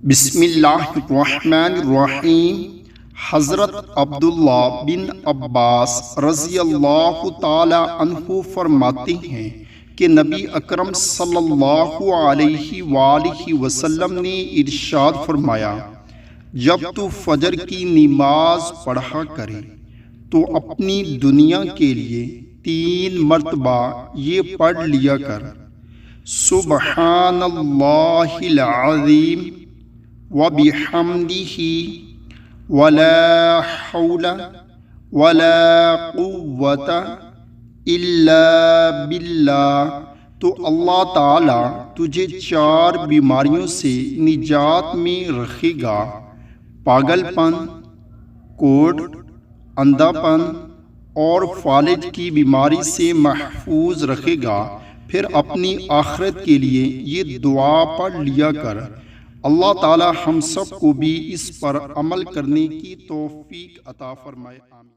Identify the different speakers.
Speaker 1: بسم اللہ الرحمن الرحیم۔ حضرت عبداللہ بن عباس رضی اللہ تعالی عنہ فرماتے ہیں کہ نبی اکرم صلی اللہ علیہ وآلہ وسلم نے ارشاد فرمایا، جب تو فجر کی نماز پڑھا کرے تو اپنی دنیا کے لیے 3 مرتبہ یہ پڑھ لیا کر: سبحان اللہ العظیم وبحمدہ ولا حول ولا قوة الا باللہ۔ تو اللہ تعالیٰ تجھے 4 بیماریوں سے نجات میں رکھے گا: پاگل پن، کوڑھ، اندھا پن اور فالج کی بیماری سے محفوظ رکھے گا۔ پھر اپنی آخرت کے لیے یہ دعا پڑھ لیا کر: اللہ تعالی ہم سب کو بھی اس پر عمل کرنے کی توفیق عطا فرمائے، آمین۔